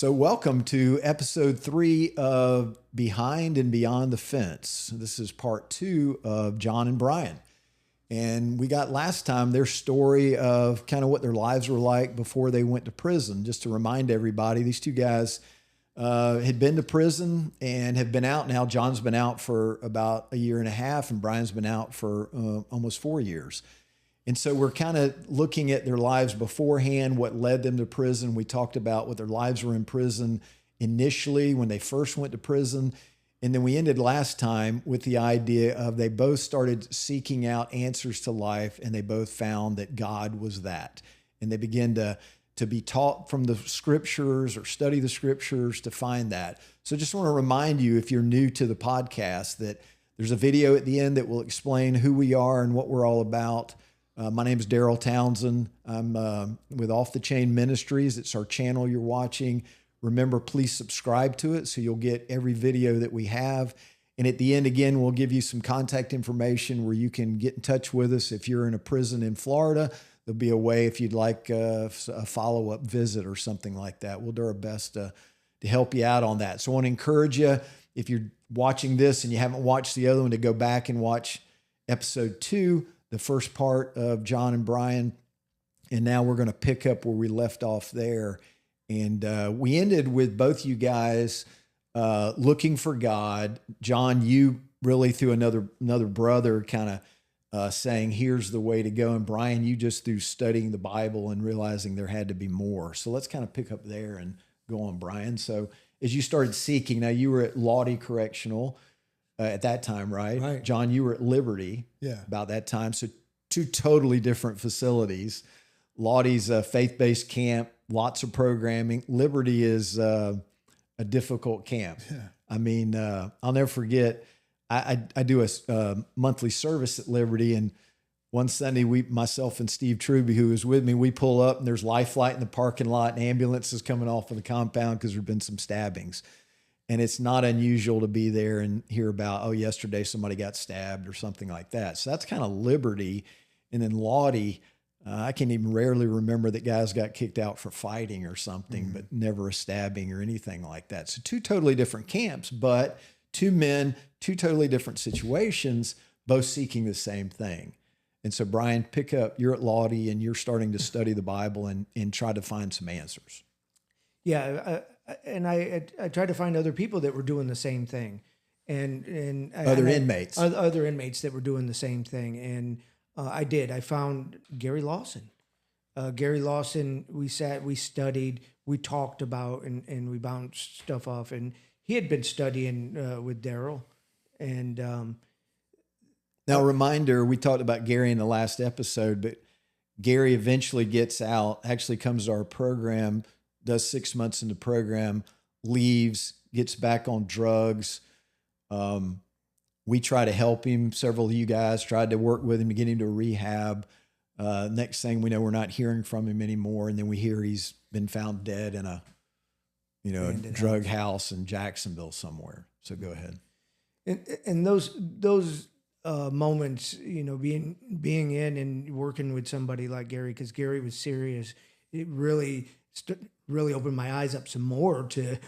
So, welcome to episode 3 of Behind and Beyond the Fence. This is part 2 of John and Brian. And we got last time their story of kind of what their lives were like before they went to prison. Just to remind everybody, these two guys had been to prison and have been out now. John's been out for about a year and a half, and Brian's been out for almost 4 years. And so we're kind of looking at their lives beforehand, what led them to prison. We talked about what their lives were in prison initially when they first went to prison. And then we ended last time with the idea of they both started seeking out answers to life, and they both found that God was that. And they began to be taught from the scriptures or study the scriptures to find that. So just want to remind you, if you're new to the podcast, that there's a video at the end that will explain who we are and what we're all about. My name is Daryl Townsend. I'm with Off the Chain Ministries. It's our channel you're watching. Remember, please subscribe to it so you'll get every video that we have. And at the end, again, we'll give you some contact information where you can get in touch with us. If you're in a prison in Florida, there'll be a way if you'd like a follow-up visit or something like that. We'll do our best to help you out on that. So I want to encourage you, if you're watching this and you haven't watched the other one, to go back and watch episode 2, the first part of John and Brian. And now we're going to pick up where we left off there. And we ended with both you guys looking for God. John, you really through another brother kind of saying, here's the way to go. And Brian, you just through studying the Bible and realizing there had to be more. So let's kind of pick up there and go on, Brian. So as you started seeking, now you were at Lottie Correctional at that time, right? Right. John, you were at Liberty about that time. So two totally different facilities. Lottie's a faith-based camp, lots of programming. Liberty is a difficult camp. Yeah. I mean, I'll never forget, I do a monthly service at Liberty, and one Sunday, myself and Steve Truby, who was with me, we pull up and there's life flight in the parking lot and ambulances coming off of the compound because there've been some stabbings. And it's not unusual to be there and hear about, oh, yesterday somebody got stabbed or something like that. So that's kind of Liberty. And then Lottie, I can even rarely remember that guys got kicked out for fighting or something, but never a stabbing or anything like that. So two totally different camps, but two men, two totally different situations, both seeking the same thing. And so, Brian, pick up, you're at Lottie and you're starting to study the Bible and try to find some answers. Yeah, and I tried to find other people that were doing the same thing, and other inmates that were doing the same thing, and I did. I found Gary Lawson. Gary Lawson. We studied, we talked about, and we bounced stuff off, and he had been studying with Daryl, and now reminder, we talked about Gary in the last episode, but Gary eventually gets out, actually comes to our program, does 6 months in the program, leaves, gets back on drugs. We try to help him. Several of you guys tried to work with him to get him to rehab. Next thing we know, we're not hearing from him anymore. And then we hear he's been found dead in a drug house in Jacksonville somewhere. So go ahead. And those moments, being in and working with somebody like Gary, because Gary was serious, it really opened my eyes up some more to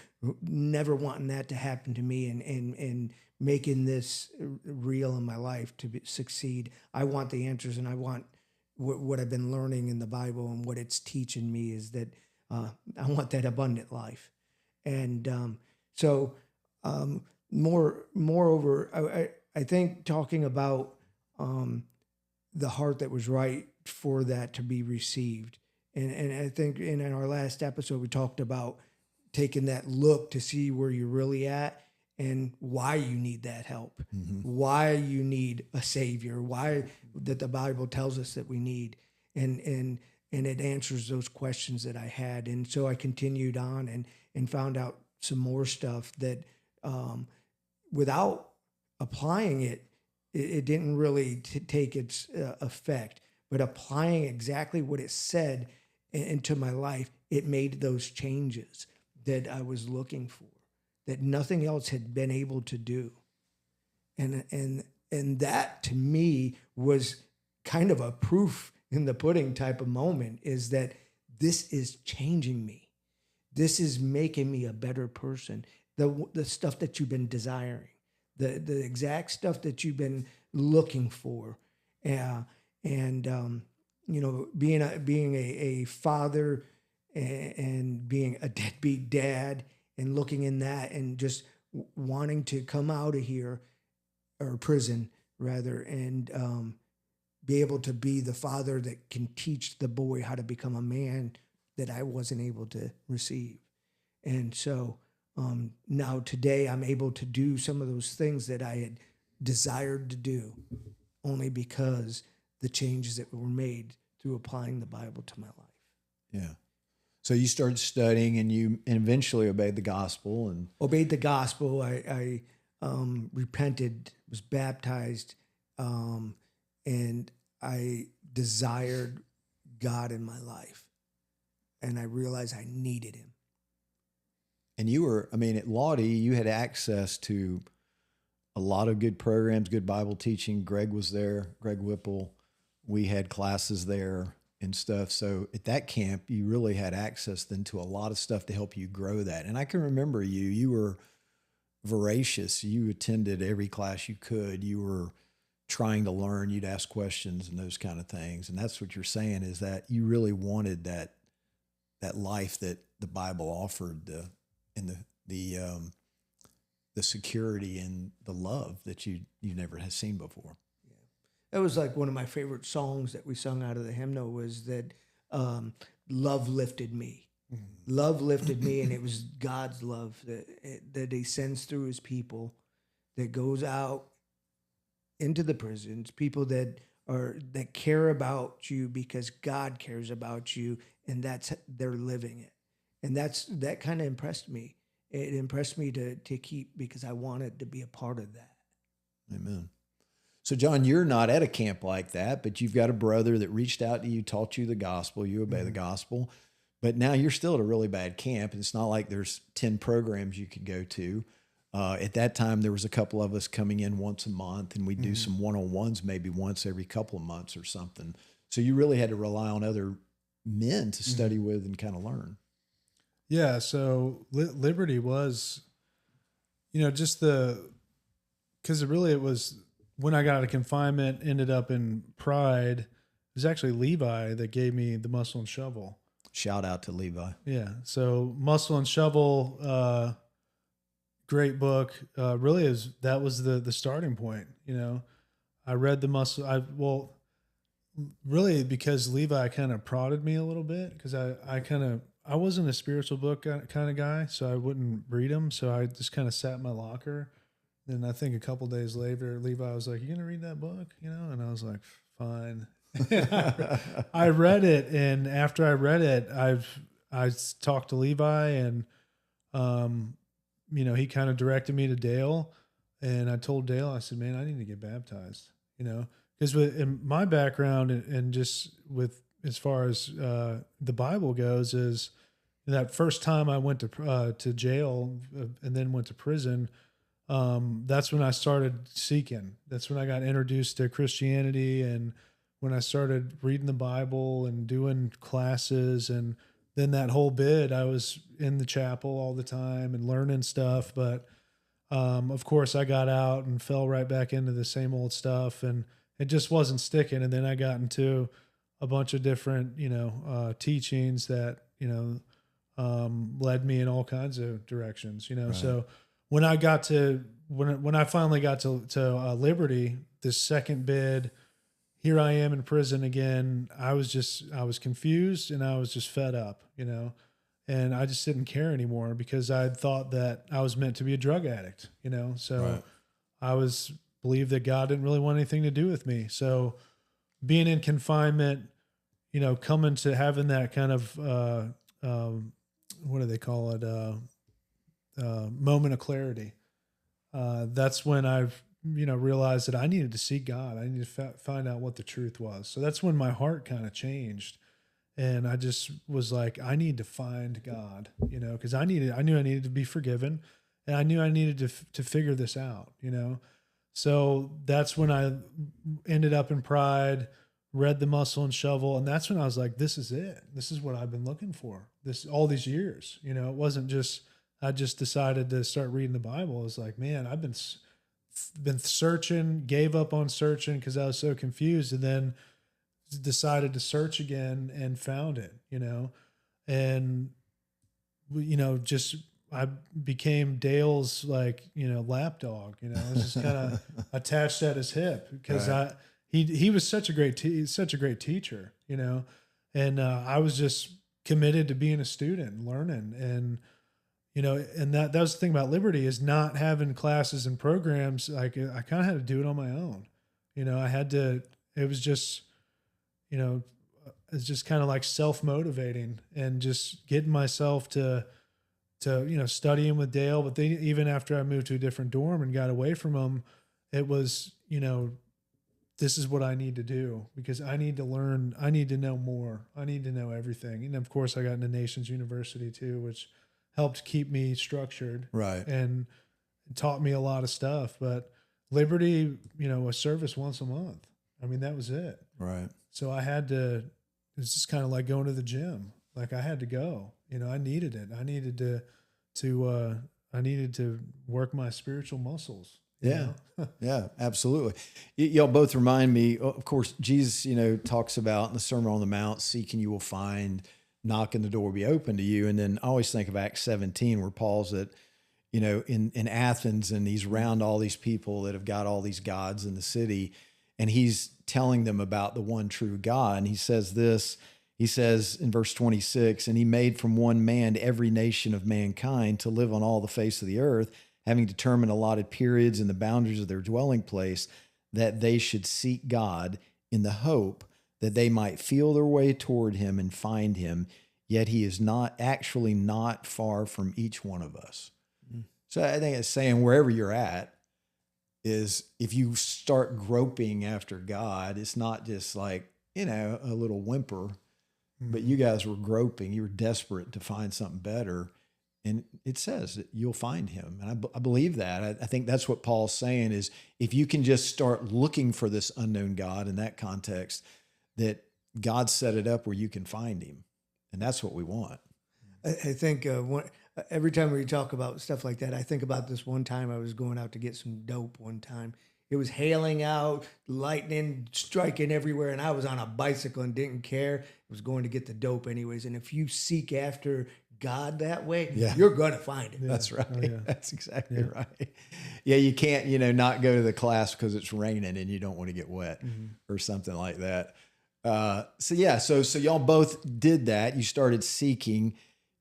never wanting that to happen to me and making this real in my life to succeed. I want the answers, and I want what I've been learning in the Bible and what it's teaching me is that I want that abundant life. And moreover, I think talking about the heart that was right for that to be received. And I think in our last episode, we talked about taking that look to see where you're really at and why you need that help, why you need a savior, why that the Bible tells us that we need. And it answers those questions that I had. And so I continued on and found out some more stuff that without applying it didn't really take its effect. But applying exactly what it said into my life, it made those changes that I was looking for, that nothing else had been able to do. And that to me was kind of a proof in the pudding type of moment, is that this is changing me. this is making me a better person. The stuff that you've been desiring, the exact stuff that you've been looking for. And being a father and being a deadbeat dad and looking in that and just wanting to come out of here, or prison rather, and be able to be the father that can teach the boy how to become a man that I wasn't able to receive. And so now today I'm able to do some of those things that I had desired to do only because the changes that were made through applying the Bible to my life. Yeah. So you started studying and you eventually obeyed the gospel and obeyed the gospel. I repented, was baptized, and I desired God in my life. And I realized I needed him. And you were, I mean, at Lottie, you had access to a lot of good programs, good Bible teaching. Greg was there, Greg Whipple. We had classes there and stuff. So at that camp, you really had access then to a lot of stuff to help you grow that. And I can remember you were voracious. You attended every class you could. You were trying to learn. You'd ask questions and those kind of things. And that's what you're saying, is that you really wanted that life that the Bible offered, and the security and the love that you never had seen before. Yeah, that was like one of my favorite songs that we sung out of the hymnal, was that love lifted me. Mm-hmm. Love lifted me, and it was God's love that he sends through his people, that goes out into the prisons, people that care about you because God cares about you, and they're living it. And that kind of impressed me. It impressed me to keep, because I wanted to be a part of that. Amen. So John, you're not at a camp like that, but you've got a brother that reached out to you, taught you the gospel, you obey the gospel, but now you're still at a really bad camp. And it's not like there's 10 programs you could go to. At that time, there was a couple of us coming in once a month, and we'd do some one-on-ones maybe once every couple of months or something. So you really had to rely on other men to study with and kind of learn. Yeah, so Liberty was, just because it was, when I got out of confinement, ended up in Pride. It was actually Levi that gave me the Muscle and Shovel. Shout out to Levi. Yeah, so Muscle and Shovel, great book. Really that was the starting point. I read the really because Levi kind of prodded me a little bit, because I wasn't a spiritual book kind of guy, so I wouldn't read them. So I just kind of sat in my locker. Then I think a couple days later, Levi was like, "You gonna read that book?" And I was like, "Fine." I read it, and after I read it, I talked to Levi, and he kind of directed me to Dale, and I told Dale, I said, "Man, I need to get baptized." Because in my background and just with, as far as the Bible goes, is that first time I went to jail and then went to prison. That's when I started seeking. That's when I got introduced to Christianity, and when I started reading the Bible and doing classes. And then that whole bit, I was in the chapel all the time and learning stuff. But of course, I got out and fell right back into the same old stuff, and it just wasn't sticking. And then I got into a bunch of different, teachings that, led me in all kinds of directions, Right. So when I got when I finally got to Liberty, this second bid, here I am in prison again. I was confused, and I was just fed up, and I just didn't care anymore, because I thought that I was meant to be a drug addict, so right. I believed that God didn't really want anything to do with me. So being in confinement, coming to having that kind of, what do they call it? Moment of clarity. That's when I've, realized that I needed to seek God. I needed to find out what the truth was. So that's when my heart kind of changed. And I just was like, I need to find God, because I knew I needed to be forgiven, and I knew I needed to figure this out, So that's when I ended up in Pride, read The Muscle and Shovel. And that's when I was like, this is it. This is what I've been looking for all these years. You know, it wasn't just, I just decided to start reading the Bible. It was like, man, I've been searching, gave up on searching because I was so confused, and then decided to search again and found it, you know, and, you know, just, I became Dale's like, you know, lapdog, you know, I was just kind of attached at his hip because he was such a great teacher, you know, and I was just committed to being a student, learning, and, you know, and that was the thing about Liberty, is not having classes and programs. Like, I kind of had to do it on my own, you know. It was just, you know, it's just kind of like self-motivating and just getting myself to, you know, studying with Dale. But then even after I moved to a different dorm and got away from him, it was, you know, this is what I need to do because I need to learn. I need to know more. I need to know everything. And of course I got into Nations University too, which helped keep me structured. Right. And taught me a lot of stuff. But Liberty, you know, a service once a month. I mean, that was it. Right. So I had to, it was just kind of like going to the gym. Like I had to go, you know, I needed it. I needed to work my spiritual muscles. Yeah. Yeah, absolutely. Y'all both remind me, of course, Jesus, you know, talks about in the Sermon on the Mount, seeking you will find, knocking the door will be open to you. And then I always think of Acts 17 where Paul's at, you know, in Athens, and he's around all these people that have got all these gods in the city. And he's telling them about the one true God. And he says this, he says in verse 26, and he made from one man every nation of mankind to live on all the face of the earth, having determined allotted periods and the boundaries of their dwelling place, that they should seek God in the hope that they might feel their way toward him and find him. Yet he is not far from each one of us. Mm. So I think it's saying wherever you're at, is if you start groping after God, it's not just like, you know, a little whimper, but you guys were groping. You were desperate to find something better. And it says that you'll find him. And I believe that. I think that's what Paul's saying is if you can just start looking for this unknown God in that context, that God set it up where you can find him. And that's what we want. I think every time we talk about stuff like that, I think about this one time I was going out to get some dope one time. It was hailing out, lightning striking everywhere, and I was on a bicycle and didn't care. I was going to get the dope anyways. And if you seek after God that way, you're going to find it. Yeah. That's right. Oh, yeah. That's exactly right. Yeah, you can't, you know, not go to the class because it's raining and you don't want to get wet or something like that. So y'all both did that. You started seeking.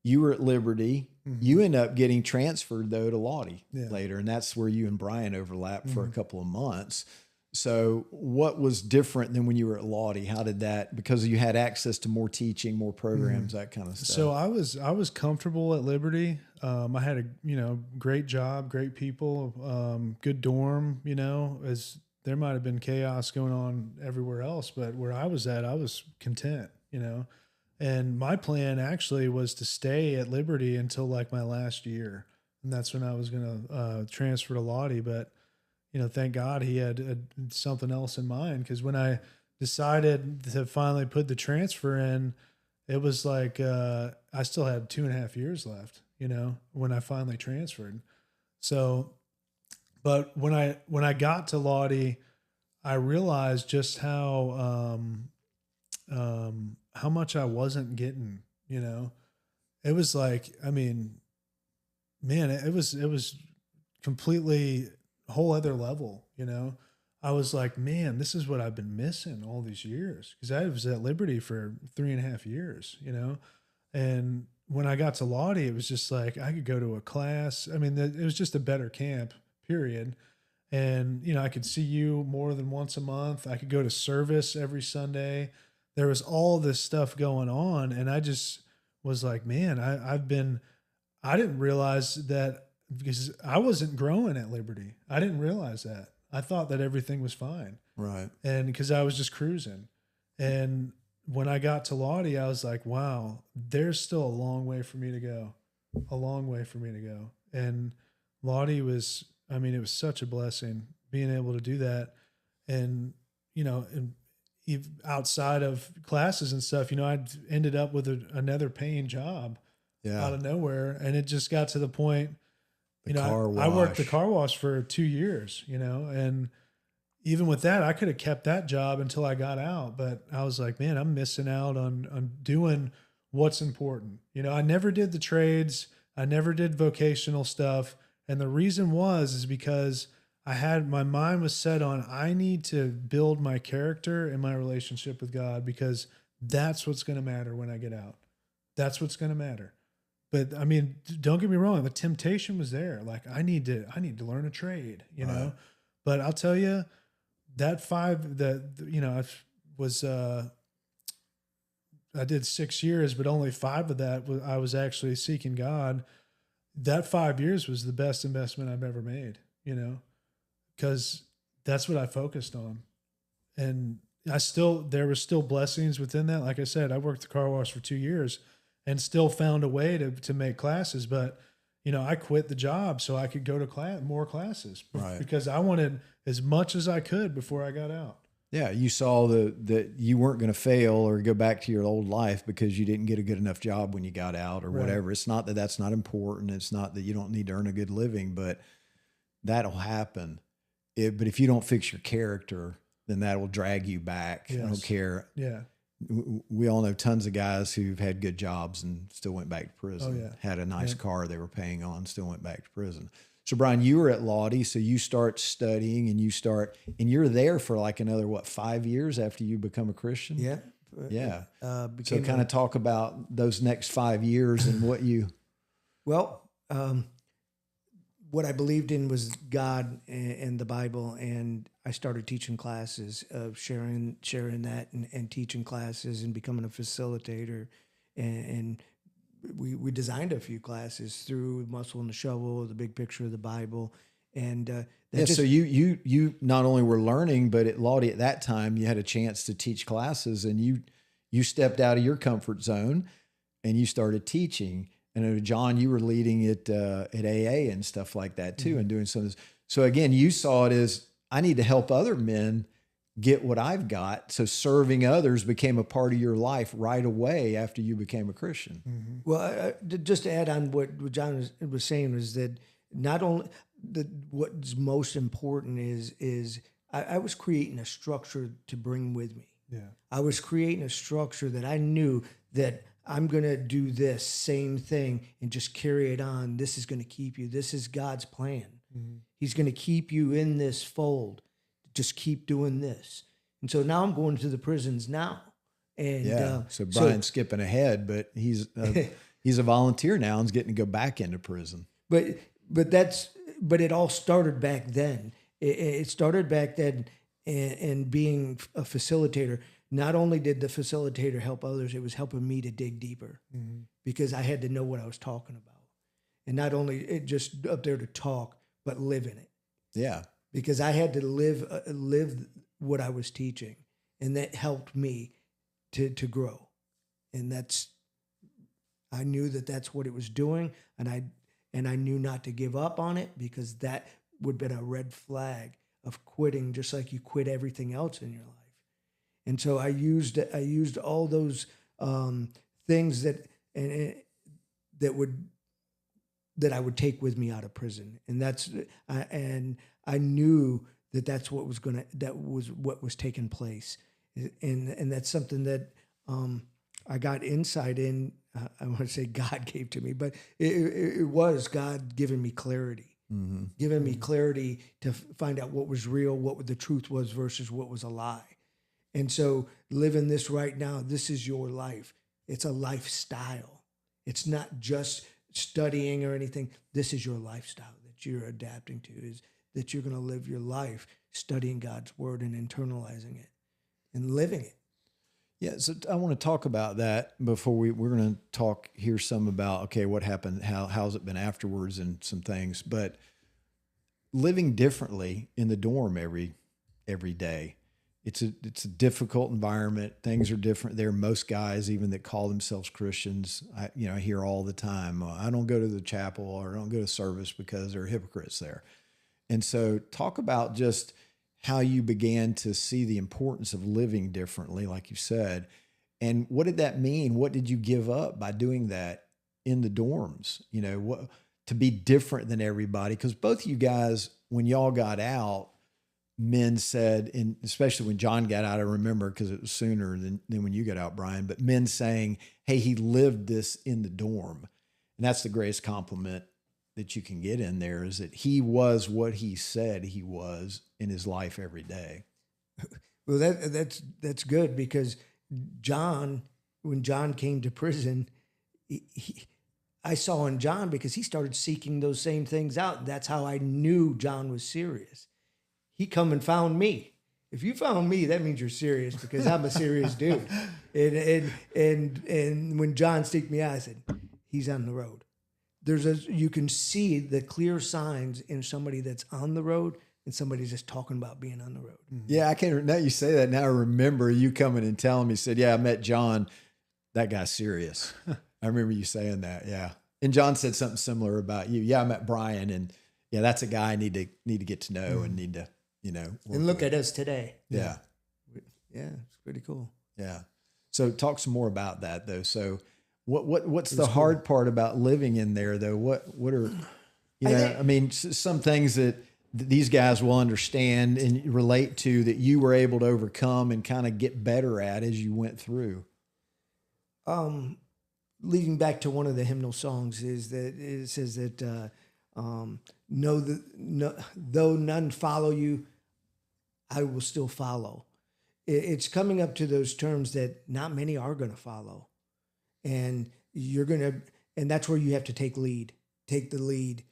You were at Liberty. Mm-hmm. You end up getting transferred, though, to Lottie later, and that's where you and Brian overlapped for a couple of months. So what was different than when you were at Lottie? How did that, because you had access to more teaching, more programs, that kind of stuff? So I was comfortable at Liberty. I had a, you know, great job, great people, good dorm, you know, as there might have been chaos going on everywhere else, but where I was at, I was content, you know. And my plan actually was to stay at Liberty until like my last year. And that's when I was going to transfer to Lottie. But, you know, thank God he had something else in mind. Because when I decided to finally put the transfer in, it was like I still had 2.5 years left, you know, when I finally transferred. So, but when I got to Lottie, I realized just how much I wasn't getting, you know. It was like, I mean, man, it was completely a whole other level, you know. I was like, man, this is what I've been missing all these years, because I was at Liberty for 3.5 years, you know. And when I got to Lottie, it was just like I could go to a class. I mean, it was just a better camp, period. And, you know, I could see you more than once a month. I could go to service every Sunday. There was all this stuff going on. And I just was like, man, I didn't realize that, because I wasn't growing at Liberty. I didn't realize that. I thought that everything was fine. Right. And because I was just cruising. And when I got to Lottie, I was like, wow, there's still a long way for me to go. A long way for me to go. And Lottie was, I mean, it was such a blessing being able to do that. And, you know, and outside of classes and stuff, I'd ended up with another paying job out of nowhere. And it just got to the point, I worked the car wash for 2 years, and even with that, I could have kept that job until I got out. But I was like, man, I'm missing out on doing what's important. I never did the trades. I never did vocational stuff. And the reason is because my mind was set on, I need to build my character and my relationship with God, because that's what's going to matter when I get out. That's what's going to matter. But I mean, don't get me wrong. The temptation was there. Like I need to learn a trade, know, but I'll tell you that I did 6 years, but only 5 of that I was actually seeking God. That 5 years was the best investment I've ever made, because that's what I focused on. And there were still blessings within that. Like I said, I worked the car wash for 2 years and still found a way to make classes. But, I quit the job so I could go to more classes, because I wanted as much as I could before I got out. Yeah. You saw that you weren't going to fail or go back to your old life because you didn't get a good enough job when you got out or whatever. It's not that that's not important. It's not that you don't need to earn a good living, but that'll happen. But if you don't fix your character, then that will drag you back. Yes. I don't care. Yeah. We all know tons of guys who've had good jobs and still went back to prison. Oh, yeah. Had a nice car they were paying on, still went back to prison. So Brian, you were at Lottie, so you start studying and you're there for like another, 5 years after you become a Christian? Yeah. Yeah. So kind of talk about those next 5 years and what you... Well, what I believed in was God and the Bible, and I started teaching classes, of sharing that and teaching classes and becoming a facilitator. And we designed a few classes through Muscle and the Shovel, the Big Picture of the Bible, and so you not only were learning, but at Lottie at that time you had a chance to teach classes, and you stepped out of your comfort zone and you started teaching. And John, you were leading at AA and stuff like that too, and doing some of this. So again, you saw it as, I need to help other men get what I've got. So serving others became a part of your life right away after you became a Christian. Mm-hmm. Well, just to add on what John was saying, is that not only what's most important is I was creating a structure to bring with me. Yeah, I was creating a structure that I knew that I'm going to do this same thing and just carry it on. This is going to keep you. This is God's plan. Mm-hmm. He's going to keep you in this fold. Just keep doing this. And so now I'm going to the prisons now. And so Brian's skipping ahead, but he's a volunteer now and's getting to go back into prison. But it all started back then. It started back then, and being a facilitator. Not only did the facilitator help others, it was helping me to dig deeper, because I had to know what I was talking about. And not only it just up there to talk, but live in it. Yeah. Because I had to live what I was teaching, and that helped me to grow. And I knew that that's what it was doing, and I knew not to give up on it, because that would have been a red flag of quitting, just like you quit everything else in your life. And so I used all those things that I would take with me out of prison, and I knew that was what was taking place, and that's something that I got insight in. I want to say God gave to me, but it was God giving me clarity, giving me clarity to find out what was real, what the truth was versus what was a lie. And so living this right now, this is your life. It's a lifestyle. It's not just studying or anything. This is your lifestyle that you're adapting to, is that you're going to live your life studying God's word and internalizing it and living it. Yeah, so I want to talk about that before we're going to hear some about, okay, what happened, how's it been afterwards and some things. But living differently in the dorm every day. It's a difficult environment. Things are different there. Most guys, even that call themselves Christians, I hear all the time, I don't go to the chapel or I don't go to service because there are hypocrites there. And so talk about just how you began to see the importance of living differently, like you said. And what did that mean? What did you give up by doing that in the dorms? You know, what to be different than everybody? Because both of you guys, when y'all got out, men said, and especially when John got out, I remember because it was sooner than when you got out, Brian, but men saying, hey, he lived this in the dorm. And that's the greatest compliment that you can get in there, is that he was what he said he was in his life every day. Well, that's good, because John, when John came to prison, I saw in John, because he started seeking those same things out. That's how I knew John was serious. He come and found me. If you found me, that means you're serious, because I'm a serious dude. And when John seeked me out, I said, he's on the road. You can see the clear signs in somebody that's on the road and somebody's just talking about being on the road. Yeah, I can't. Now you say that, now I remember you coming and telling me, said, yeah, I met John. That guy's serious. I remember you saying that. Yeah. And John said something similar about you. Yeah, I met Brian, and yeah, that's a guy I need to get to know and need to, And look at us today. Yeah. Yeah, it's pretty cool. Yeah. So talk some more about that though. So what's the hard part about living in there though? What are, some things that these guys will understand and relate to that you were able to overcome and kind of get better at as you went through? Leading back to one of the hymnal songs is that it says that, though none follow you, I will still follow. It's coming up to those terms that not many are going to follow. And and that's where you have to take the lead,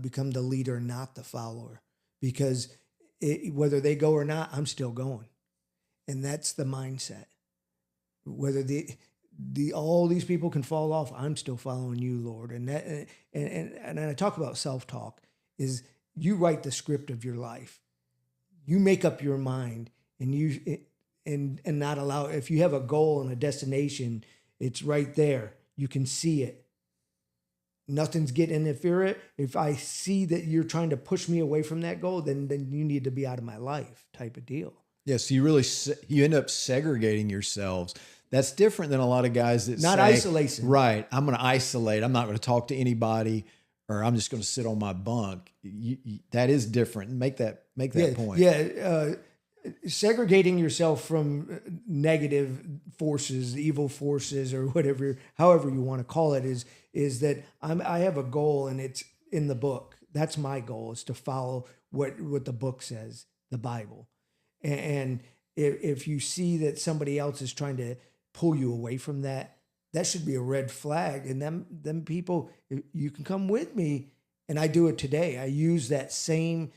become the leader, not the follower, because whether they go or not, I'm still going. And that's the mindset. Whether all these people can fall off, I'm still following you, Lord. And that, and I talk about self-talk, is you write the script of your life. You make up your mind, and not allow, if you have a goal and a destination, it's right there. You can see it. Nothing's getting interfere. If I see that you're trying to push me away from that goal, then you need to be out of my life, type of deal. Yeah, so you end up segregating yourselves. That's different than a lot of guys that not say, isolation. Right, I'm going to isolate. I'm not going to talk to anybody, or I'm just going to sit on my bunk. That is different. Make that point. Yeah, segregating yourself from negative forces, evil forces, or however you want to call it, is that I have a goal, and it's in the book. That's my goal, is to follow what the book says, the Bible. And if you see that somebody else is trying to pull you away from that, that should be a red flag. And them people, you can come with me. And I do it today. I use that same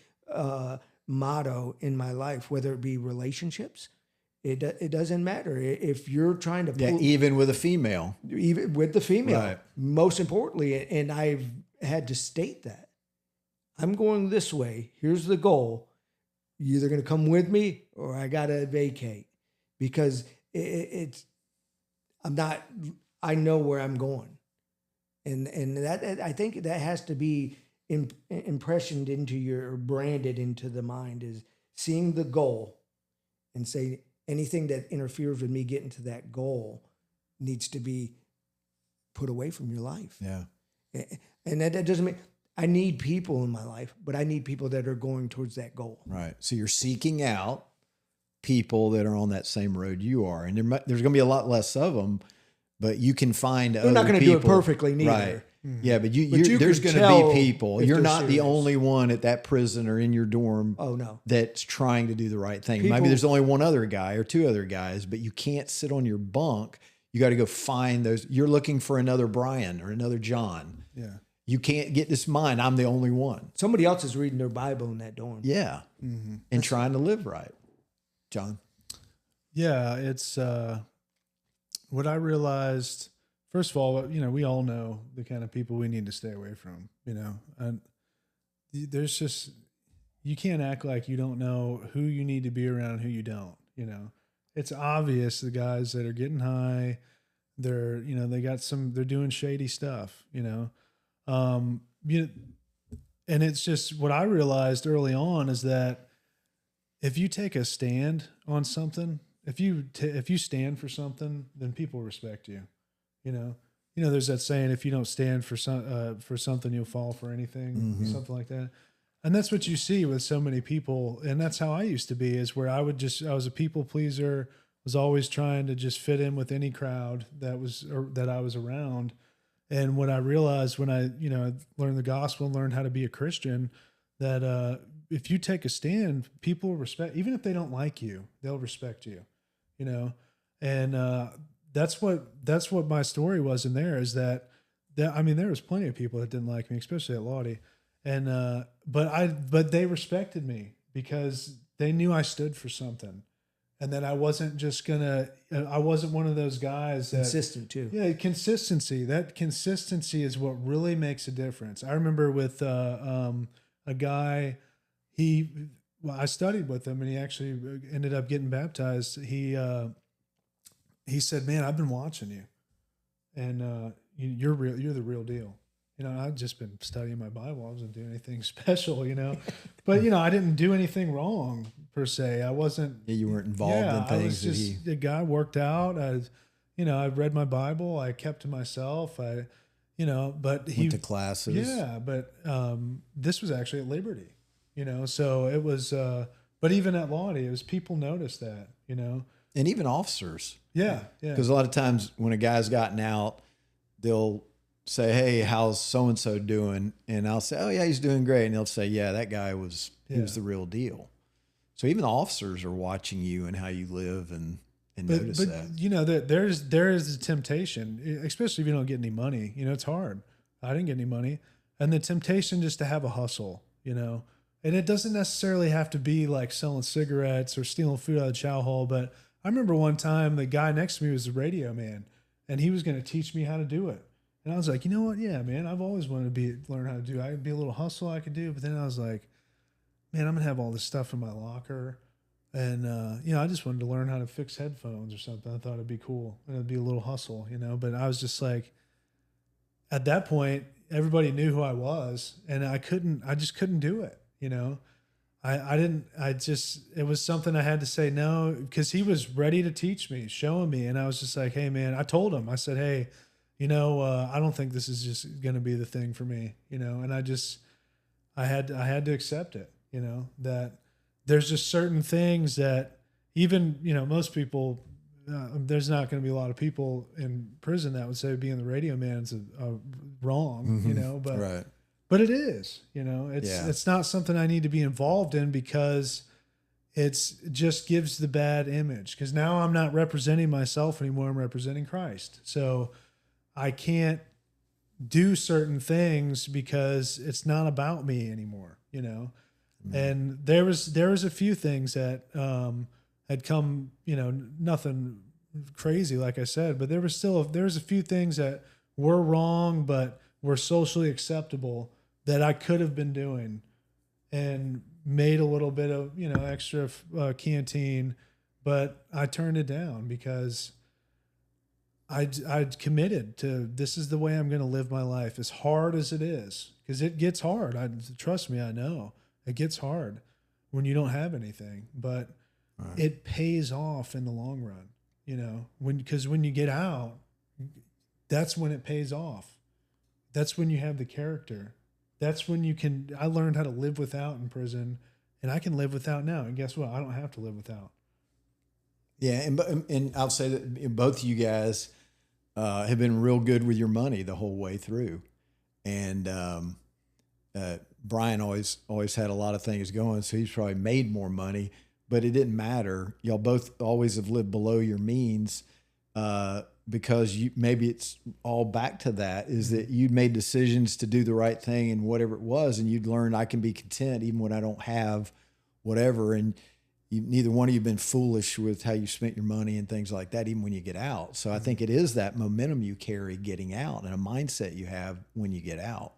motto in my life, whether it be relationships. It doesn't matter if you're trying to pull, even with a female, even with the female, right. Most importantly, and I've had to state that I'm going this way. Here's the goal. You're either going to come with me or I got to vacate, because I know where I'm going. And that, I think that has to be impressioned into branded into the mind, is seeing the goal and say anything that interferes with me getting to that goal needs to be put away from your life. Yeah. And that doesn't mean I need people in my life, but I need people that are going towards that goal. Right. So you're seeking out people that are on that same road you are, and there's going to be a lot less of them, but you can find other people. They're not going to do it perfectly neither. Right. Mm-hmm. Yeah, but there's going to be people. You're not the only one at that prison or in your dorm. Oh, no. That's trying to do the right thing. Maybe there's only one other guy or two other guys, but you can't sit on your bunk. You got to go find those. You're looking for another Brian or another John. Yeah. You can't get this mind. I'm the only one. Somebody else is reading their Bible in that dorm. Yeah. Mm-hmm. And trying to live right. John? Yeah, it's what I realized. First of all, we all know the kind of people we need to stay away from, and there's just, you can't act like you don't know who you need to be around and who you don't, It's obvious the guys that are getting high, they're doing shady stuff, and it's just what I realized early on is that if you take a stand on something, if you stand for something, then people respect you. There's that saying, if you don't stand for something, you'll fall for anything, something like that. And that's what you see with so many people. And that's how I used to be, is where I was a people pleaser, was always trying to just fit in with any crowd that I was around. And what I realized when I, learned the gospel and learned how to be a Christian, that if you take a stand, people respect, even if they don't like you, they'll respect you, and that's what my story was in there, is that I mean, there was plenty of people that didn't like me, especially at Lottie. And, but they respected me because they knew I stood for something, and that I wasn't I wasn't one of those guys that Consistent too. Yeah. Consistency. That consistency is what really makes a difference. I remember with, a guy, I studied with him, and he actually ended up getting baptized. He said, "Man, I've been watching you, and you're real. You're the real deal." I've just been studying my Bible. I wasn't doing anything special, but I didn't do anything wrong per se. I wasn't. Yeah, you weren't involved in things. I was just a guy, worked out. I read my Bible. I kept to myself. But went to classes. Yeah, but this was actually at Liberty, So it was. But even at Lottie, it was, people noticed that, and even officers. Yeah. Because a lot of times when a guy's gotten out, they'll say, "Hey, how's so-and-so doing?" And I'll say, "Oh yeah, he's doing great." And they'll say, "Yeah, that guy was the real deal." So even the officers are watching you and how you live and notice that. There is a temptation, especially if you don't get any money. It's hard. I didn't get any money. And the temptation just to have a hustle, and it doesn't necessarily have to be like selling cigarettes or stealing food out of the chow hall. But I remember one time the guy next to me was a radio man, and he was going to teach me how to do it. And I was like, you know what? Yeah, man, I've always wanted to learn how to do it. I'd be a little hustle I could do. But then I was like, man, I'm going to have all this stuff in my locker. And, I just wanted to learn how to fix headphones or something. I thought it'd be cool. And it'd be a little hustle, But I was just like, at that point, everybody knew who I was. And I just couldn't do it, it was something I had to say no, because he was ready to teach me, showing me. And I was just like, hey, man, I told him, I said, hey, I don't think this is just going to be the thing for me, and I had to accept it, that there's just certain things that even, most people, there's not going to be a lot of people in prison that would say being the radio man's wrong, but, right. But it is, it's not something I need to be involved in, because it just gives the bad image, because now I'm not representing myself anymore. I'm representing Christ. So I can't do certain things because it's not about me anymore, Mm-hmm. And there was a few things that had come, nothing crazy, like I said, but there was a few things that were wrong, but were socially acceptable that I could have been doing, and made a little bit of, extra canteen, but I turned it down because I'd committed to, this is the way I'm going to live my life, as hard as it is, because it gets hard. Trust me, I know it gets hard when you don't have anything, but it pays off in the long run, because when you get out, that's when it pays off. That's when you have the character. That's when I learned how to live without in prison, and I can live without now. And guess what? I don't have to live without. Yeah. And I'll say that both of you guys have been real good with your money the whole way through. And Brian always had a lot of things going, so he's probably made more money, but it didn't matter. Y'all both always have lived below your means, because maybe it's all back to that, is that you'd made decisions to do the right thing and whatever it was, and you'd learned I can be content even when I don't have whatever. And neither one of you have been foolish with how you spent your money and things like that, even when you get out. So I think it is that momentum you carry getting out, and a mindset you have when you get out.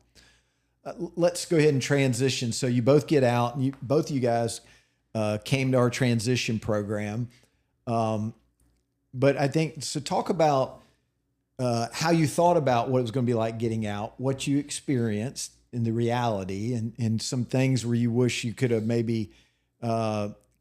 Let's go ahead and transition. So you both get out, and both of you guys came to our transition program. But I think, so talk about how you thought about what it was going to be like getting out, what you experienced in the reality, and some things where you wish you could have maybe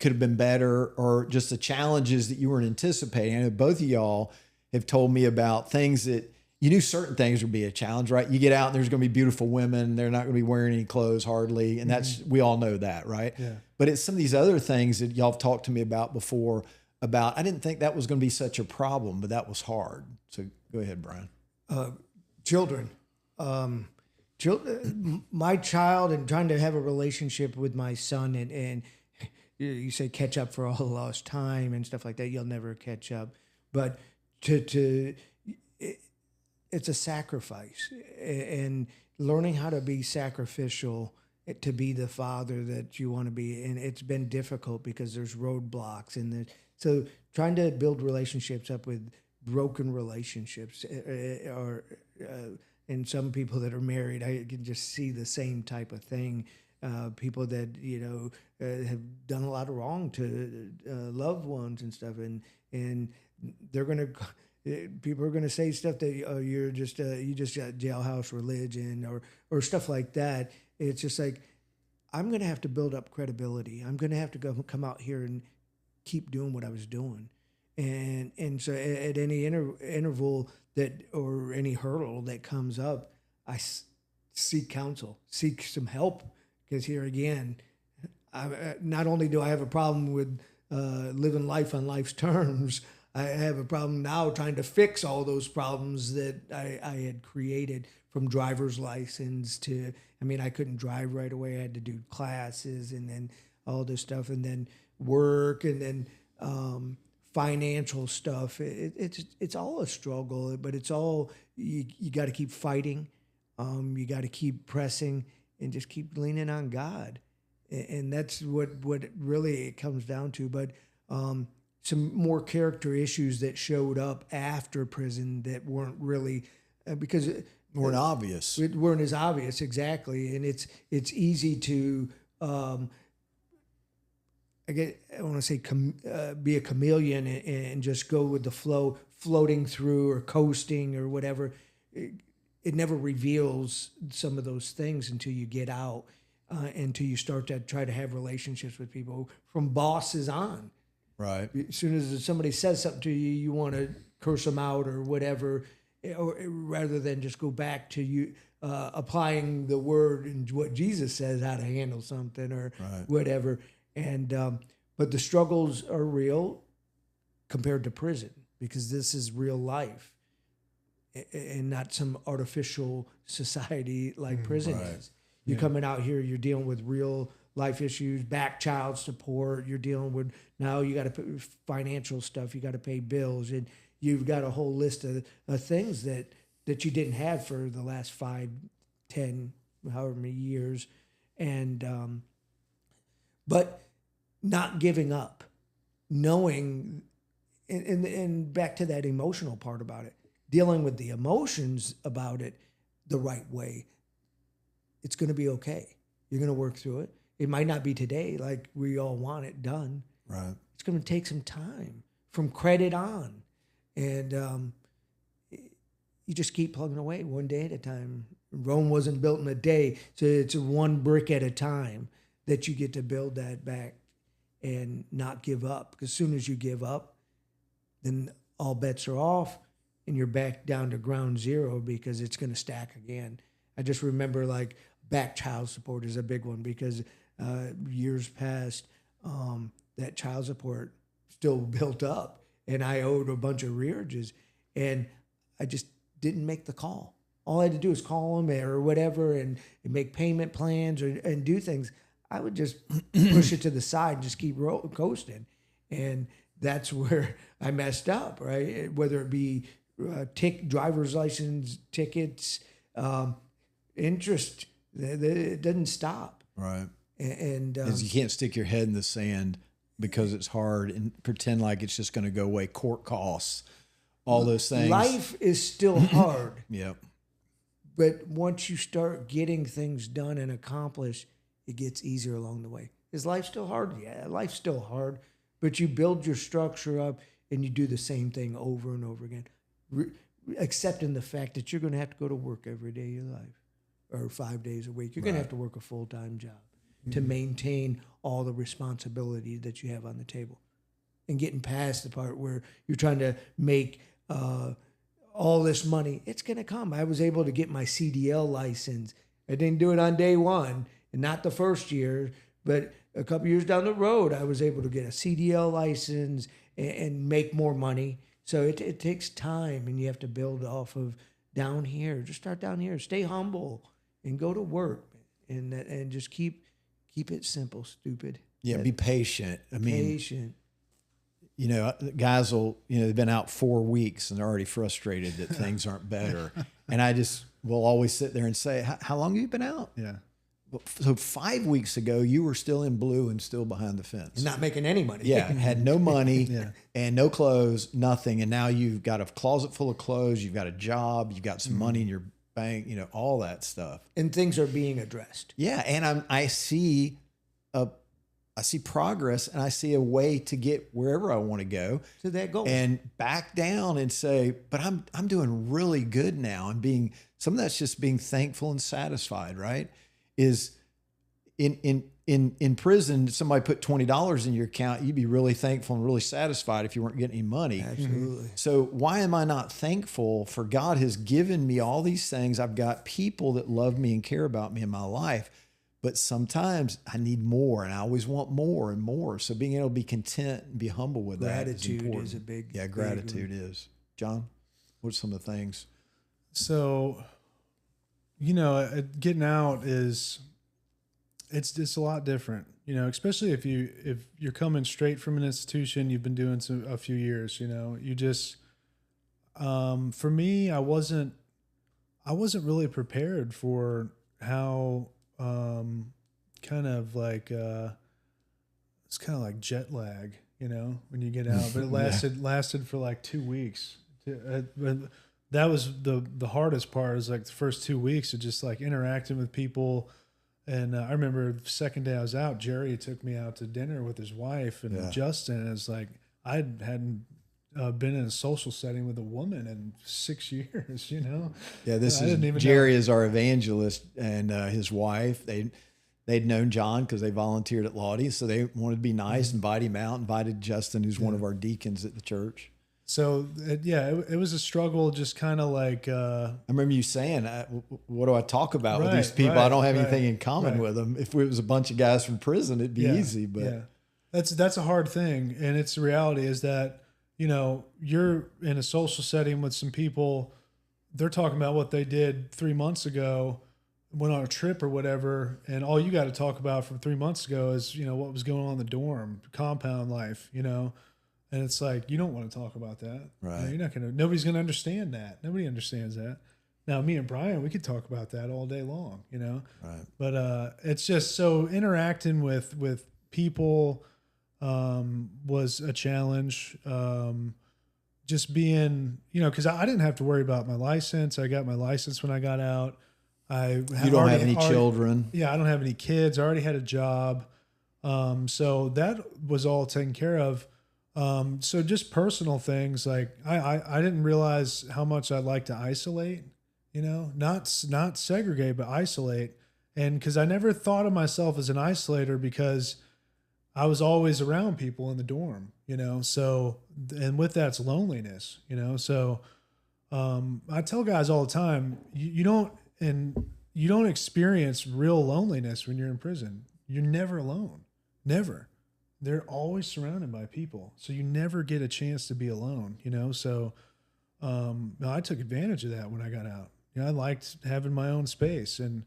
could have been better, or just the challenges that you weren't anticipating? I know both of y'all have told me about things that you knew certain things would be a challenge, right? You get out and there's going to be beautiful women. They're not going to be wearing any clothes hardly. And that's, we all know that, right? Yeah. But it's some of these other things that y'all have talked to me about before about, I didn't think that was going to be such a problem, but that was hard. So go ahead, Brian. Children. My child, and trying to have a relationship with my son, and you say catch up for all the lost time and stuff like that. You'll never catch up, but it's a sacrifice, and learning how to be sacrificial to be the father that you want to be. And it's been difficult because there's roadblocks, and so trying to build relationships up with broken relationships, or and some people that are married, I can just see the same type of thing. People that have done a lot of wrong to loved ones and stuff, and they're gonna. People are going to say stuff that you just got jailhouse religion or stuff like that. It's just like, I'm going to have to build up credibility. I'm going to have to come out here and keep doing what I was doing, and so at any interval that, or any hurdle that comes up, I seek counsel, seek some help, because here again, not only do I have a problem with living life on life's terms, I have a problem now trying to fix all those problems that I had created, from driver's license to, I couldn't drive right away. I had to do classes, and then all this stuff, and then work, and then financial stuff. It's all a struggle, but it's all, you got to keep fighting. You got to keep pressing and just keep leaning on God. And that's what really it comes down to. But some more character issues that showed up after prison that weren't really because weren't obvious. It weren't as obvious, exactly. And it's easy to I want to say be a chameleon and just go with the flow, floating through or coasting or whatever. It never reveals some of those things until you get out, until you start to try to have relationships with people, from bosses on. Right. As soon as somebody says something to you, you want to curse them out or whatever, or rather than just go back to you applying the word and what Jesus says, how to handle something or whatever. And but the struggles are real compared to prison, because this is real life and not some artificial society like prison is. You're coming out here, you're dealing with real life issues, back child support. You're dealing with, now you got to put financial stuff. You got to pay bills, and you've got a whole list of things that you didn't have for the last 5, 10, however many years. And, but not giving up, knowing, and back to that emotional part about it, dealing with the emotions about it the right way. It's going to be okay. You're going to work through it. It might not be today like we all want it done. Right. It's going to take some time from credit on. And you just keep plugging away one day at a time. Rome wasn't built in a day, so it's one brick at a time that you get to build that back and not give up. Because as soon as you give up, then all bets are off and you're back down to ground zero, because it's going to stack again. I just remember, like, back child support is a big one, because years past, that child support still built up, and I owed a bunch of rearages, and I just didn't make the call. All I had to do was call them or whatever, and make payment plans and do things. I would just push it to the side and just keep coasting, and that's where I messed up, right? Whether it be driver's license tickets, interest, it doesn't stop. Right. And you can't stick your head in the sand because it's hard and pretend like it's just going to go away. Court costs, all those things. Life is still hard. Yep. But once you start getting things done and accomplished, it gets easier along the way. Is life still hard? Yeah, life's still hard. But you build your structure up and you do the same thing over and over again, accepting the fact that you're going to have to go to work every day of your life, or 5 days a week. You're going to have to work a full-time job. to maintain all the responsibility that you have on the table, and getting past the part where you're trying to make all this money. It's going to come. I was able to get my CDL license. I didn't do it on day one, and not the first year, but a couple years down the road, I was able to get a CDL license and make more money. So it takes time, and you have to build off of down here. Just start down here. Stay humble and go to work, and just keep it simple, stupid. Yeah, be patient. I mean, Patient. you know, guys will, they've been out 4 weeks and they're already frustrated that things aren't better. And I just will always sit there and say, how long have you been out? Yeah. So 5 weeks ago, you were still in blue and still behind the fence. And not making any money. Yeah, had no money Yeah. and no clothes, nothing. And now you've got a closet full of clothes, you've got a job, you've got some money in your bank, all that stuff. And things are being addressed. Yeah, and I see progress, and I see a way to get wherever I want to go To that goal. and back down and say, but I'm doing really good now. And some of that's just being thankful and satisfied, right? Is in prison, somebody put $20 in your account, you'd be really thankful and really satisfied if you weren't getting any money. Absolutely. So why am I not thankful for God has given me all these things? I've got people that love me and care about me in my life, but sometimes I need more, and I always want more and more. So being able to be content and be humble with Gratitude that is important. is a big, Yeah, big gratitude is. John, what are some of the things? So, getting out it's a lot different, especially if you're coming straight from an institution, you've been doing a few years, you just, for me, I wasn't really prepared for how, kind of like, it's kind of like jet lag, when you get out, but it lasted for like 2 weeks. But that was the hardest part, is like the first 2 weeks of just like interacting with people. And I remember the second day I was out, Jerry took me out to dinner with his wife and Justin. And it's like, I hadn't been in a social setting with a woman in 6 years, Yeah, this I didn't even Jerry know. is our evangelist, and his wife. They'd known John because they volunteered at Lottie, so they wanted to be nice, invite him out, invited Justin, who's one of our deacons at the church. So it was a struggle, just kind of like, I remember you saying, what do I talk about with Right, these people? I don't have right, anything in common right. with them. If it was a bunch of guys from prison, it'd be easy. But that's a hard thing. And it's the reality is that, you're in a social setting with some people, they're talking about what they did 3 months ago, went on a trip or whatever. And all you got to talk about from 3 months ago is, what was going on in the dorm, compound life, And it's like, you don't want to talk about that. Right. Nobody's going to understand that. Nobody understands that. Now, me and Brian, we could talk about that all day long, Right. But it's just so interacting with people was a challenge. Just being, because I didn't have to worry about my license. I got my license when I got out. You don't have any children. Yeah, I don't have any kids. I already had a job. So that was all taken care of. So just personal things, like I didn't realize how much I'd like to isolate, not segregate, but isolate. And cause I never thought of myself as an isolator, because I was always around people in the dorm, so, and with that's loneliness, so, I tell guys all the time, you don't experience real loneliness when you're in prison. You're never alone. Never. They're always surrounded by people. So you never get a chance to be alone, So I took advantage of that when I got out. I liked having my own space, and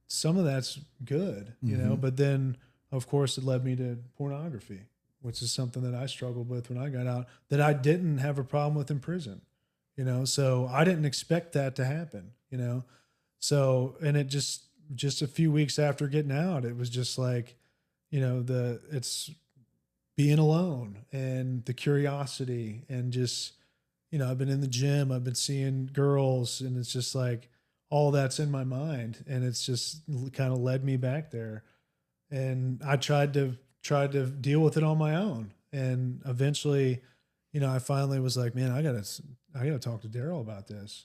some of that's good, but then of course it led me to pornography, which is something that I struggled with when I got out, that I didn't have a problem with in prison, so I didn't expect that to happen, So, and it just a few weeks after getting out, it was just like, it's being alone and the curiosity, and just, I've been in the gym, I've been seeing girls, and it's just like all that's in my mind, and it's just kind of led me back there. And I tried to deal with it on my own. And eventually, I finally was like, man, I gotta talk to Daryl about this.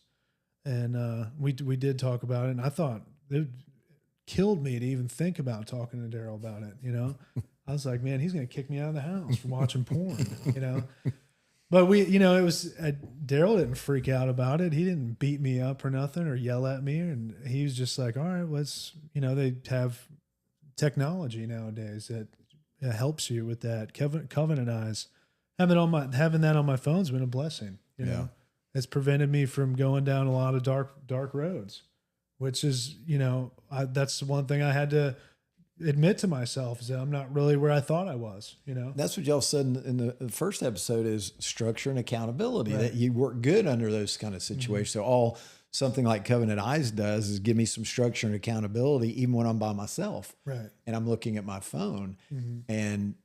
And we did talk about it, and I thought killed me to even think about talking to Daryl about it. I was like, man, he's going to kick me out of the house for watching porn. But it was Daryl didn't freak out about it. He didn't beat me up or nothing or yell at me, and he was just like, all right, let's. They have technology nowadays that helps you with that. Covenant Eyes, having that on my phone's been a blessing. It's prevented me from going down a lot of dark roads, which is that's one thing I had to admit to myself, is that I'm not really where I thought I was. That's what y'all said in the first episode, is structure and accountability, that you work good under those kind of situations. So all something like Covenant Eyes does is give me some structure and accountability, even when I'm by myself, right? And I'm looking at my phone. And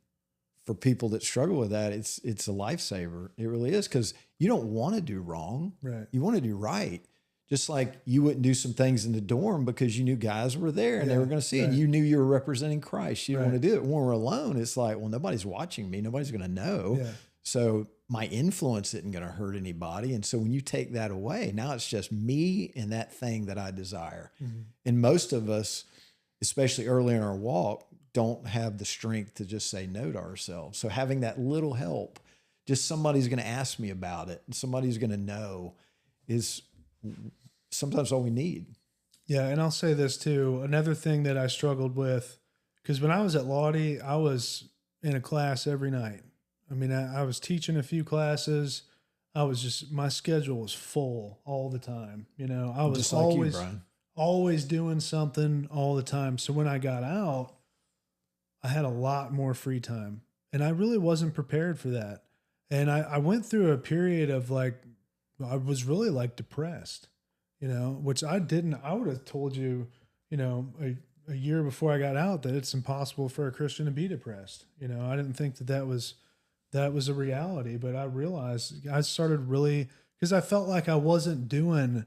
for people that struggle with that, it's a lifesaver. It really is, because you don't want to do wrong. Right. You want to do right. Just like you wouldn't do some things in the dorm because you knew guys were there and they were going to see it. And you knew you were representing Christ. You didn't want to do it. When we're alone, it's like, well, nobody's watching me. Nobody's going to know. Yeah. So my influence isn't going to hurt anybody. And so when you take that away, now it's just me and that thing that I desire. And most of us, especially early in our walk, don't have the strength to just say no to ourselves. So having that little help, just somebody's going to ask me about it and somebody's going to know, is sometimes all we need. Yeah. And I'll say this too. Another thing that I struggled with, because when I was at Lottie, I was in a class every night. I mean, I was teaching a few classes. My schedule was full all the time. I was just like always doing something all the time. So when I got out, I had a lot more free time, and I really wasn't prepared for that. And I went through a period of I was really depressed, which I didn't. I would have told you, a year before I got out, that it's impossible for a Christian to be depressed. I didn't think that was a reality, but I realized I started really, because I felt like I wasn't doing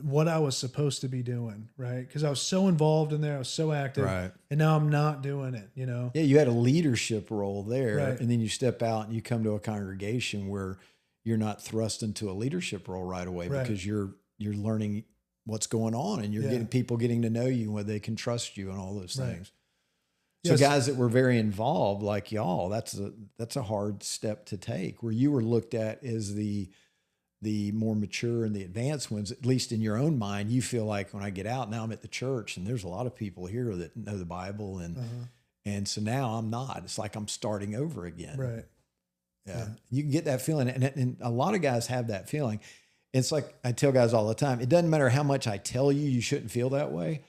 what I was supposed to be doing, right? Because I was so involved in there, I was so active, right? And now I'm not doing it, Yeah, you had a leadership role there, right. And then you step out and you come to a congregation where you're not thrust into a leadership role right away, right. Because you're learning what's going on, and you're getting people getting to know you, where they can trust you and all those things. So guys that were very involved, like y'all, that's a hard step to take, where you were looked at as the more mature and the advanced ones. At least in your own mind, you feel like, when I get out, now I'm at the church and there's a lot of people here that know the Bible, and so now I'm not. It's like I'm starting over again. Right. Yeah. You can get that feeling, and a lot of guys have that feeling. It's like I tell guys all the time, it doesn't matter how much I tell you shouldn't feel that way.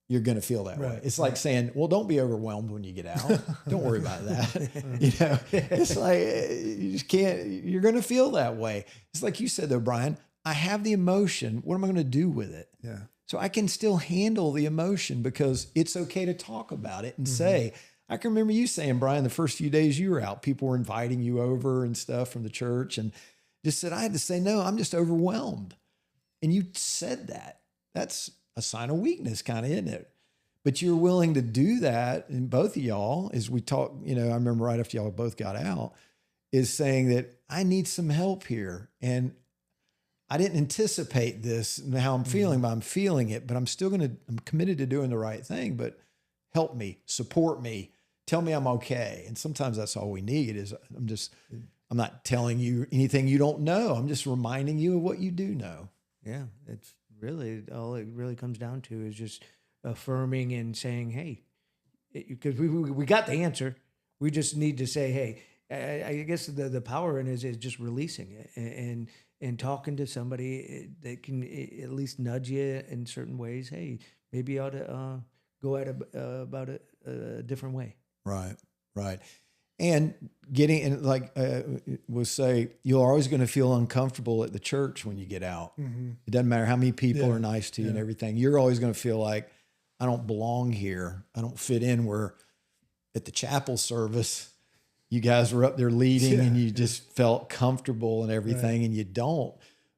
You're going to feel that way. It's like saying, well, don't be overwhelmed when you get out. Don't worry about that. It's like, you just can't, you're going to feel that way. It's like you said though, Brian, I have the emotion. What am I going to do with it? Yeah. So I can still handle the emotion, because it's okay to talk about it and say, I can remember you saying, Brian, the first few days you were out, people were inviting you over and stuff from the church, and just said, I had to say, no, I'm just overwhelmed. And you said that. That's a sign of weakness, kind of, isn't it? But you're willing to do that. And both of y'all, as we talk, I remember right after y'all both got out, is saying that I need some help here. And I didn't anticipate this and how I'm feeling, but I'm feeling it, but I'm committed to doing the right thing, but help me, support me, tell me I'm okay. And sometimes that's all we need is I'm not telling you anything you don't know. I'm just reminding you of what you do know. Yeah. It's really, all it really comes down to is just affirming and saying, hey, because we got the answer. We just need to say, hey, I guess the power in it is just releasing it and talking to somebody that can at least nudge you in certain ways. Hey, maybe you ought to go about it a different way. Right. And we'll say, you're always going to feel uncomfortable at the church when you get out. It doesn't matter how many people are nice to you and everything. You're always going to feel like, I don't belong here. I don't fit in. Where at the chapel service, you guys were up there leading and you just felt comfortable and everything, and you don't.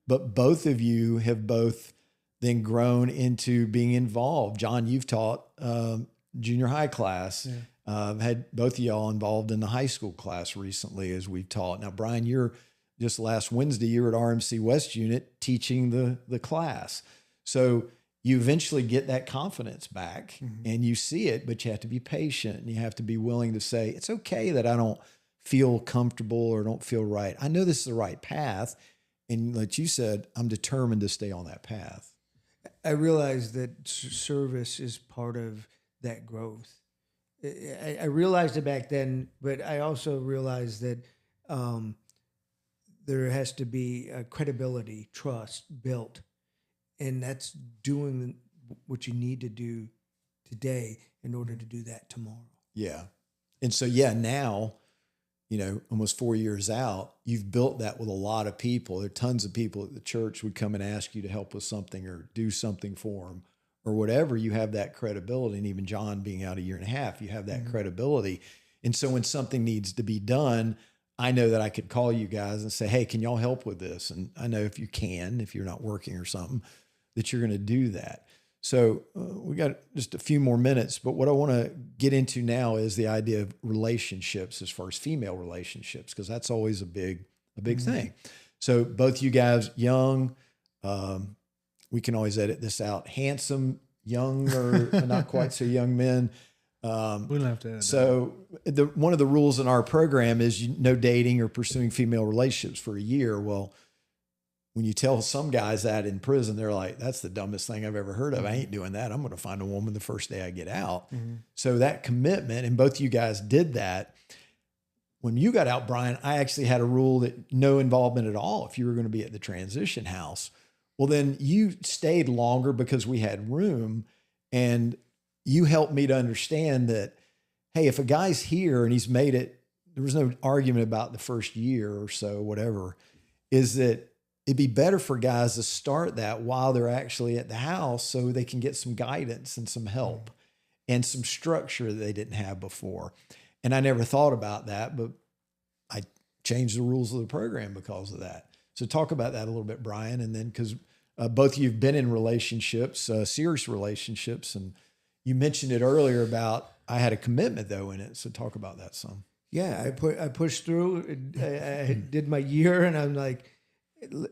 But both of you have both then grown into being involved. John, you've taught junior high class. Had both of y'all involved in the high school class recently, as we've taught. Now, Brian, you're just last Wednesday, you were at RMC West Unit teaching the class. So you eventually get that confidence back and you see it, but you have to be patient and you have to be willing to say, it's okay that I don't feel comfortable or don't feel right. I know this is the right path. And like you said, I'm determined to stay on that path. I realized that service is part of that growth. I realized it back then, but I also realized that there has to be a credibility, trust built, and that's doing what you need to do today in order to do that tomorrow. Yeah. And so, yeah, now, you know, almost 4 years out, you've built that with a lot of people. There are tons of people at the church would come and ask you to help with something or do something for them or whatever. You have that credibility. And even John being out a year and a half, you have that credibility. And so when something needs to be done, I know that I could call you guys and say, hey, can y'all help with this? And I know if you can, if you're not working or something, that you're going to do that. So we got just a few more minutes, but what I want to get into now is the idea of relationships as far as female relationships, because that's always a big thing. So both you guys, young, we can always edit this out, handsome, young, or not quite so young men. We don't have to edit so one of the rules in our program is no dating or pursuing female relationships for a year. Well, when you tell some guys that in prison, they're like, that's the dumbest thing I've ever heard of. I ain't doing that. I'm going to find a woman the first day I get out. So that commitment, and both you guys did that. When you got out, Brian, I actually had a rule that no involvement at all if you were going to be at the transition house. Well, then you stayed longer because we had room, and you helped me to understand that, hey, if a guy's here and he's made it, there was no argument about the first year or so, whatever, is that it'd be better for guys to start that while they're actually at the house so they can get some guidance and some help and some structure that they didn't have before. And I never thought about that, but I changed the rules of the program because of that. So talk about that a little bit, Brian. And then, because both of you have been in relationships, serious relationships, and you mentioned it earlier about I had a commitment though in it. So talk about that some. Yeah, I pushed through. I did my year, and I'm like,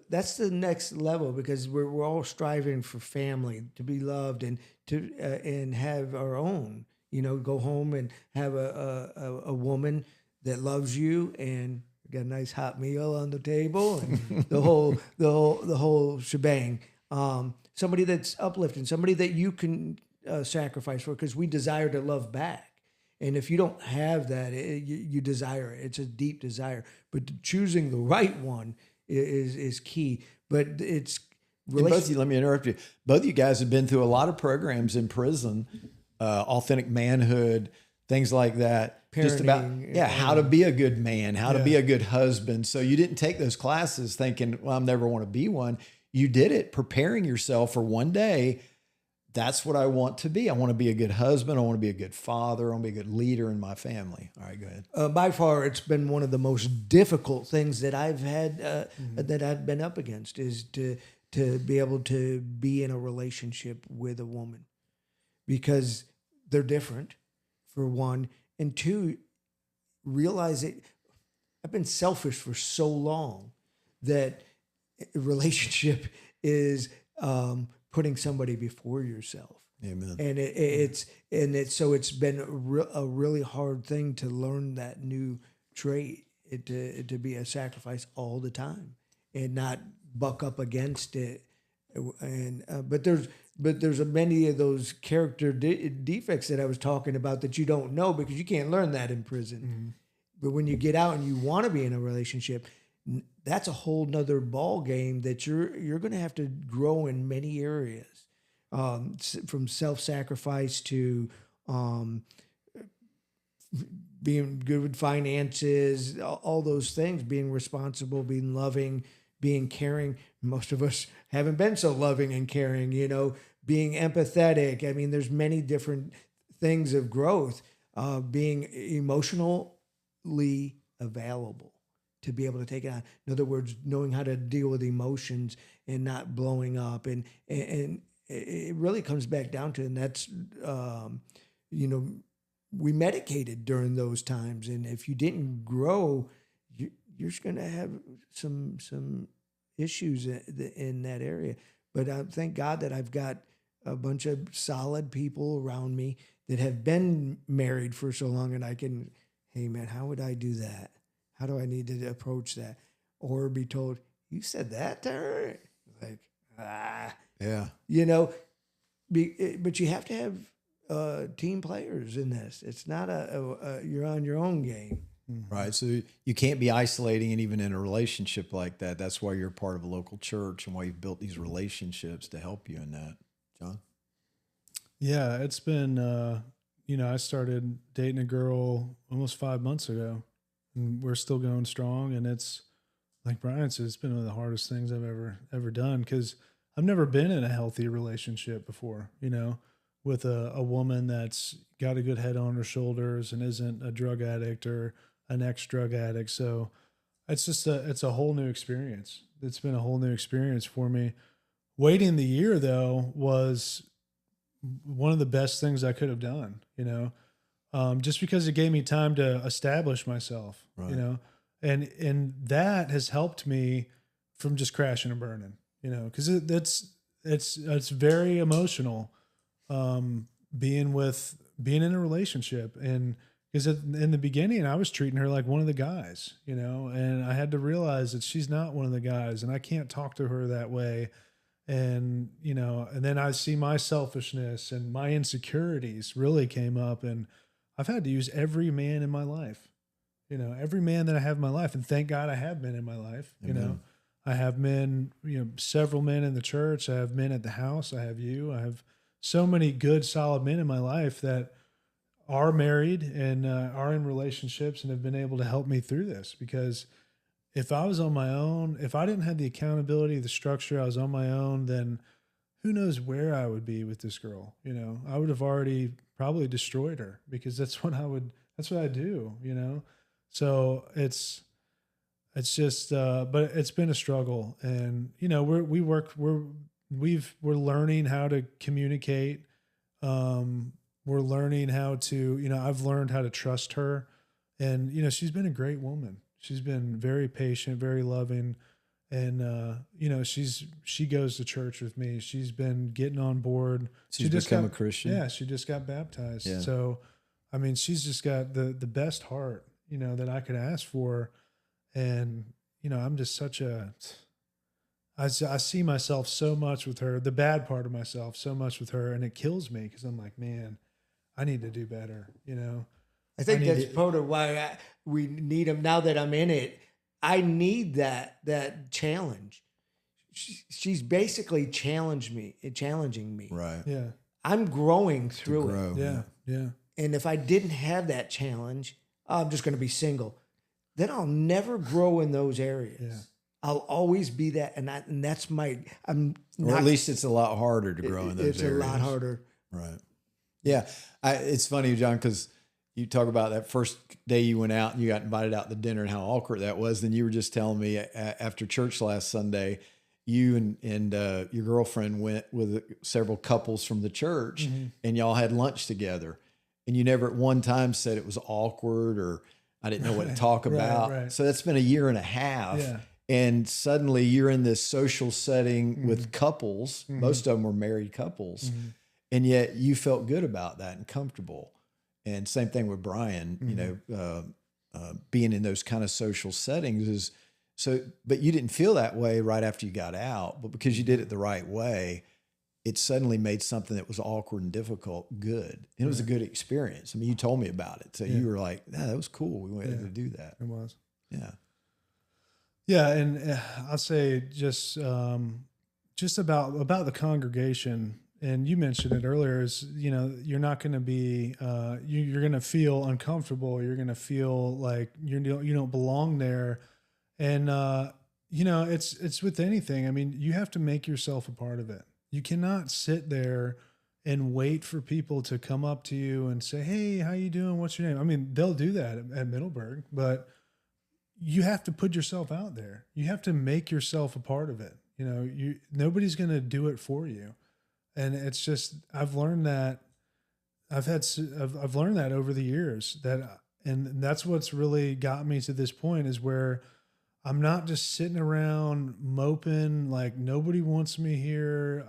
that's the next level, because we're all striving for family, to be loved, and to and have our own. You know, go home and have a woman that loves you, and got a nice hot meal on the table, and the whole shebang. Somebody that's uplifting, somebody that you can sacrifice for, because we desire to love back. And if you don't have that, you desire it. It's a deep desire. But choosing the right one is key. But it's both of you, let me interrupt you. Both of you guys have been through a lot of programs in prison, authentic manhood, things like that. Parenting, just about how to be a good man, how to be a good husband. So you didn't take those classes thinking, well, I'll never want to be one. You did it preparing yourself for one day. That's what I want to be. I want to be a good husband. I want to be a good father. I want to be a good leader in my family. All right, go ahead. By far, it's been one of the most difficult things that I've had, that I've been up against, is to be able to be in a relationship with a woman, because they're different, for one, and two, realize it. I've been selfish for so long that a relationship is putting somebody before yourself. Amen. And it's been a really hard thing to learn that new trait, to be a sacrifice all the time and not buck up against it. And but there's many of those character defects that I was talking about that you don't know, because you can't learn that in prison. But when you get out and you want to be in a relationship, that's a whole nother ball game that you're going to have to grow in many areas, from self-sacrifice to being good with finances, all those things, being responsible, being loving, being caring. Most of us haven't been so loving and caring, being empathetic. I mean, there's many different things of growth, being emotionally available to be able to take it on. In other words, knowing how to deal with emotions and not blowing up. And it really comes back down to, and that's, we medicated during those times. And if you didn't grow, you're just going to have some issues in that area. But I thank God that I've got a bunch of solid people around me that have been married for so long, and I can, hey man, how would I do that? How do I need to approach that? Or be told, you said that to her? Like, Yeah. you know, but you have to have team players in this. It's not you're on your own game. Right. So you can't be isolating, and even in a relationship like that. That's why you're part of a local church and why you've built these relationships to help you in that. John? Yeah, it's been, I started dating a girl almost 5 months ago, and we're still going strong. And it's like Brian said, it's been one of the hardest things I've ever done, because I've never been in a healthy relationship before, with a woman that's got a good head on her shoulders and isn't a drug addict or an ex-drug addict. So it's a whole new experience. It's been a whole new experience for me. Waiting the year, though, was one of the best things I could have done, just because it gave me time to establish myself, Right. and that has helped me from just crashing and burning, because it's very emotional, being in a relationship. And because in the beginning I was treating her like one of the guys, and I had to realize that she's not one of the guys, and I can't talk to her that way. And, and then I see my selfishness and my insecurities really came up, and I've had to use every man in my life, every man that I have in my life. And thank God I have men in my life. Amen. I have men, several men in the church. I have men at the house. I have you. I have so many good, solid men in my life that are married and are in relationships and have been able to help me through this. Because if I was on my own, if I didn't have the accountability, the structure, I was on my own, then who knows where I would be with this girl. I would have already probably destroyed her, because that's what I do, So it's just, but it's been a struggle. And, we're learning how to communicate. We're learning how to, I've learned how to trust her, and, she's been a great woman. She's been very patient, very loving. And, she goes to church with me. She's been getting on board. She's become a Christian. Yeah. She just got baptized. Yeah. So, I mean, she's just got the best heart, that I could ask for. And, I'm just I see myself so much with her, the bad part of myself so much with her. And it kills me, because I'm like, man, I need to do better, I think that's part of why we need them. Now that I'm in it, I need that challenge. She's basically challenging me. Right. Yeah. I'm growing through grow. it. Yeah. Yeah. And if I didn't have that challenge, I'm just going to be single. Then I'll never grow in those areas. Yeah. I'll always be that, and that's or at least it's a lot harder to grow in those areas. It's a lot harder. Right. Yeah. It's funny, John, because you talk about that first day you went out and you got invited out to dinner and how awkward that was. Then you were just telling me after church last Sunday, you and your girlfriend went with several couples from the church, and y'all had lunch together. And you never at one time said it was awkward or I didn't know what to talk about. Right. So that's been a year and a half. Yeah. And suddenly you're in this social setting with couples. Most of them were married couples. And yet you felt good about that and comfortable. And same thing with Brian, being in those kind of social settings is so, but you didn't feel that way right after you got out, but because you did it the right way, it suddenly made something that was awkward and difficult good. And it was a good experience. I mean, you told me about it. So you were like, yeah, that was cool. We went to do that. It was. Yeah. Yeah. And I'll say just about the congregation. And you mentioned it earlier is, you're not going to be, you're going to feel uncomfortable. You're going to feel like you don't belong there. And, it's with anything. I mean, you have to make yourself a part of it. You cannot sit there and wait for people to come up to you and say, hey, how you doing? What's your name? I mean, they'll do that at Middleburg, but you have to put yourself out there. You have to make yourself a part of it. Nobody's going to do it for you. And it's just, I've learned that I've learned that over the years and that's what's really got me to this point is where I'm not just sitting around moping like nobody wants me here.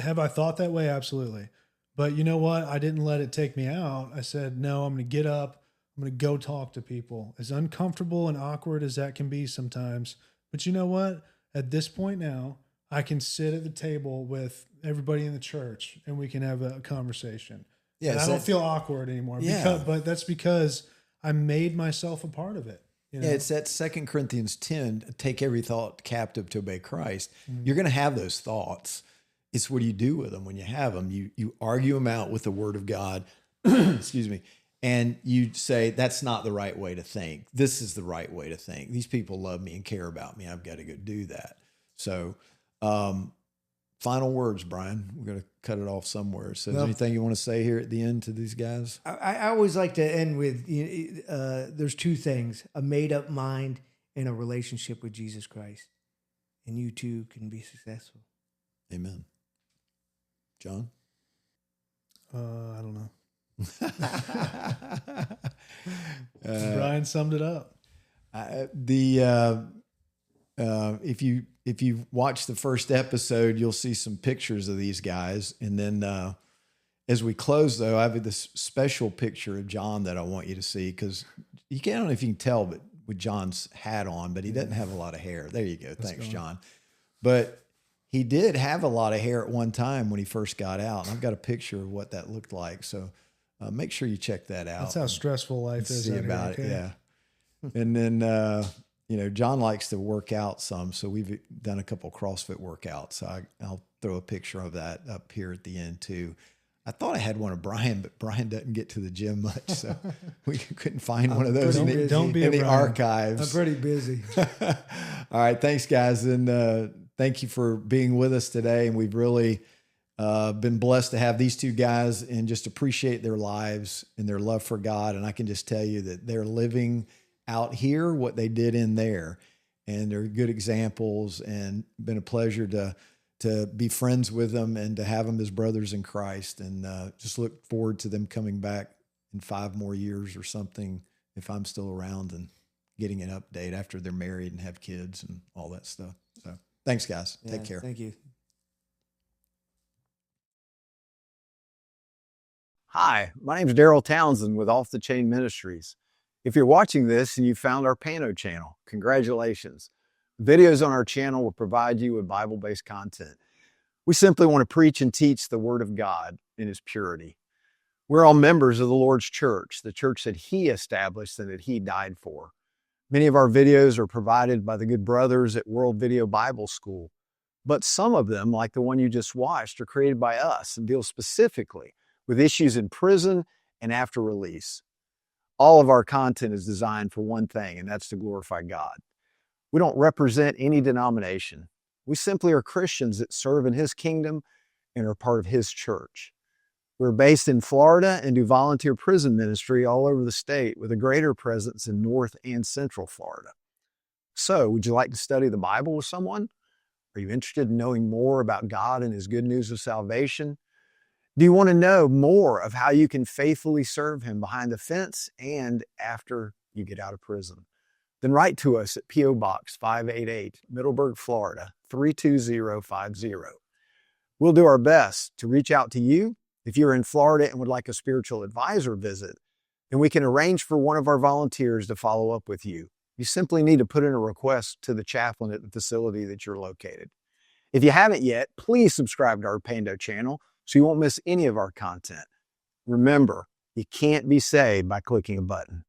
Have I thought that way? Absolutely. But you know what? I didn't let it take me out. I said, no, I'm going to get up. I'm going to go talk to people, as uncomfortable and awkward as that can be sometimes. But you know what? At this point now, I can sit at the table with everybody in the church and we can have a conversation. Yeah, and I don't feel awkward anymore. Yeah. But that's because I made myself a part of it. You know? Yeah, it's that 2 Corinthians 10, take every thought captive to obey Christ. Mm-hmm. You're going to have those thoughts. It's what do you do with them when you have them? You argue them out with the word of God, excuse me, and you say, that's not the right way to think. This is the right way to think. These people love me and care about me. I've got to go do that. So final words, Brian. We're going to cut it off somewhere. So is there anything you want to say here at the end to these guys? I always like to end with, there's two things, a made up mind and a relationship with Jesus Christ. And you too can be successful. Amen. John? I don't know. Brian summed it up. If you watch the first episode, you'll see some pictures of these guys. And then as we close, though, I have this special picture of John that I want you to see, because I don't know if you can tell, but with John's hat on, but he doesn't have a lot of hair. There you go. Thanks, John. But he did have a lot of hair at one time when he first got out. And I've got a picture of what that looked like. So make sure you check that out. That's how stressful life is. See about it, yeah. And then, John likes to work out some. So we've done a couple CrossFit workouts. So I'll throw a picture of that up here at the end too. I thought I had one of Brian, but Brian doesn't get to the gym much. So we couldn't find one of those in the archives. I'm pretty busy. All right. Thanks, guys. And thank you for being with us today. And we've really been blessed to have these two guys and just appreciate their lives and their love for God. And I can just tell you that they're living out here what they did in there. And they're good examples, and been a pleasure to be friends with them and to have them as brothers in Christ. And just look forward to them coming back in 5 more years or something, if I'm still around, and getting an update after they're married and have kids and all that stuff. So thanks, guys. Yeah, take care. Thank you. Hi, my name is Daryl Townsend with Off the Chain Ministries. If you're watching this and you found our Pano channel, congratulations. Videos on our channel will provide you with Bible-based content. We simply want to preach and teach the Word of God in its purity. We're all members of the Lord's church, the church that He established and that He died for. Many of our videos are provided by the good brothers at World Video Bible School, but some of them, like the one you just watched, are created by us and deal specifically with issues in prison and after release. All of our content is designed for one thing, and that's to glorify God. We don't represent any denomination. We simply are Christians that serve in His kingdom and are part of His church. We're based in Florida and do volunteer prison ministry all over the state, with a greater presence in North and Central Florida. So, would you like to study the Bible with someone? Are you interested in knowing more about God and His good news of salvation? Do you want to know more of how you can faithfully serve Him behind the fence and after you get out of prison? Then write to us at P.O. Box 588, Middleburg, Florida, 32050. We'll do our best to reach out to you. If you're in Florida and would like a spiritual advisor visit, then we can arrange for one of our volunteers to follow up with you. You simply need to put in a request to the chaplain at the facility that you're located. If you haven't yet, please subscribe to our Pando channel so you won't miss any of our content. Remember, you can't be saved by clicking a button.